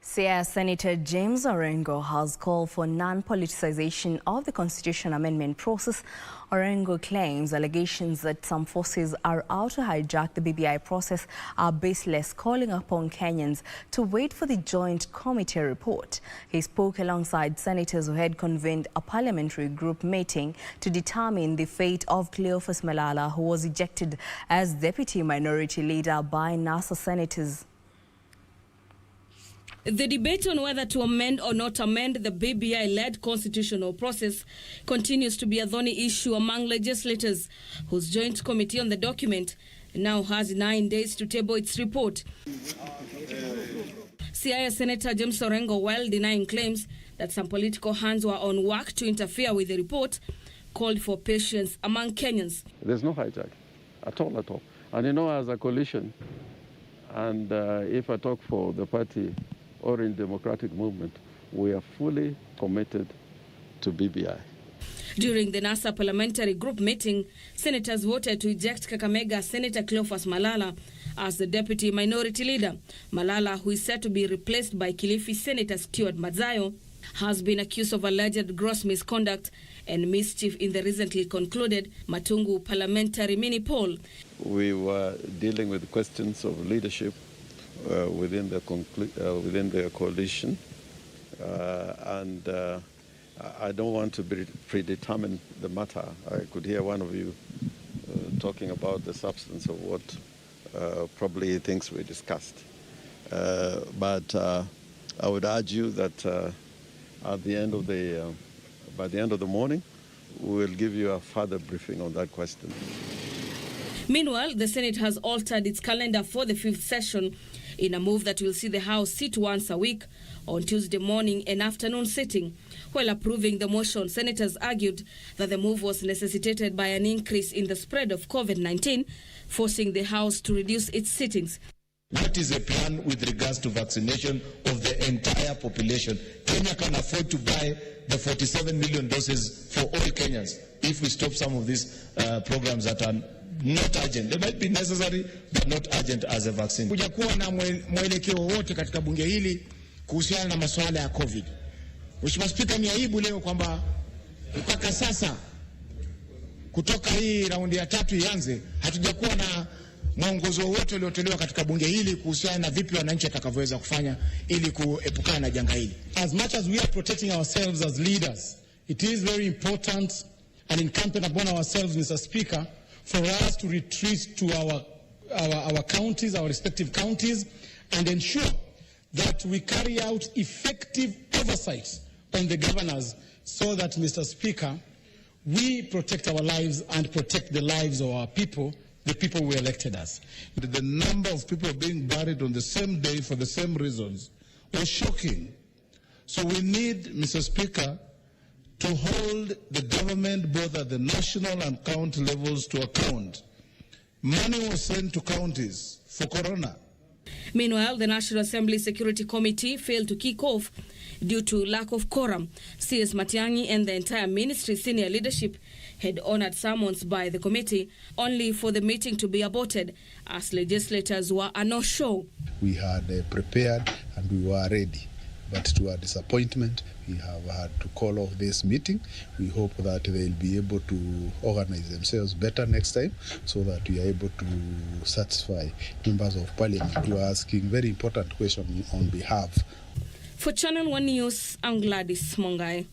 Siaya Senator James Orengo has called for non-politicization of the constitution amendment process. Orengo claims allegations that some forces are out to hijack the BBI process are baseless, calling upon Kenyans to wait for the joint committee report. He spoke alongside senators who had convened a parliamentary group meeting to determine the fate of Cleophas Malala, who was ejected as deputy minority leader by NASA senators. The debate on whether to amend or not amend the BBI-led constitutional process continues to be a thorny issue among legislators, whose joint committee on the document now has 9 days to table its report. Siaya Senator James Orengo, while denying claims that some political hands were on work to interfere with the report, called for patience among Kenyans. There's no hijack at all. And you know, as a coalition, and if I talk for the party or in democratic movement, we are fully committed to BBI. During the NASA parliamentary group meeting, senators voted to eject Kakamega Senator Cleophas Malala as the deputy minority leader. Malala, who is set to be replaced by Kilifi Senator Stuart Mazayo, has been accused of alleged gross misconduct and mischief in the recently concluded Matungu parliamentary mini-poll. We were dealing with questions of leadership within the coalition, and I don't want to predetermine the matter. I could hear one of you talking about the substance of what probably things we discussed. But I would urge you that at the end of by the end of the morning, we will give you a further briefing on that question. Meanwhile, the Senate has altered its calendar for the 5th session in a move that will see the House sit once a week on Tuesday morning and afternoon sitting. While approving the motion, senators argued that the move was necessitated by an increase in the spread of COVID-19, forcing the House to reduce its sittings. What is a plan with regards to vaccination of the entire population? Kenya can afford to buy the 47 million doses for all Kenyans if we stop some of these programs that are not urgent. They might be necessary, but not urgent as a vaccine. Kuja kuwa na mwelekeo wote katika bunge hili kuhusiana na masuala ya COVID. Mheshimiwa Spika, ni aibu leo kwamba mpaka sasa kutoka hii raundi ya 3 ianze hatujakuwa na mwongozo wote uliotolewa katika bunge hili kuhusiana na vipi wananchi watakavyoweza kufanya ili kuepukana na janga hili. As much as we are protecting ourselves as leaders, it is very important and incumbent upon ourselves, Mr. Speaker, for us to retreat to our counties, our respective counties, and ensure that we carry out effective oversight on the governors so that, Mr. Speaker, we protect our lives and protect the lives of our people, the people who elected us. The number of people being buried on the same day for the same reasons was shocking. So we need, Mr. Speaker, to hold the government both at the national and county levels to account. Money was sent to counties for corona. Meanwhile, the National Assembly Security Committee failed to kick off due to lack of quorum. CS Matiang'i and the entire ministry senior leadership had honored summons by the committee, only for the meeting to be aborted as legislators were a no-show. We had prepared and we were ready, but to our disappointment, we have had to call off this meeting. We hope that they'll be able to organize themselves better next time so that we are able to satisfy members of parliament who are asking very important questions on behalf. For Channel 1 News, I'm Gladys Mongai.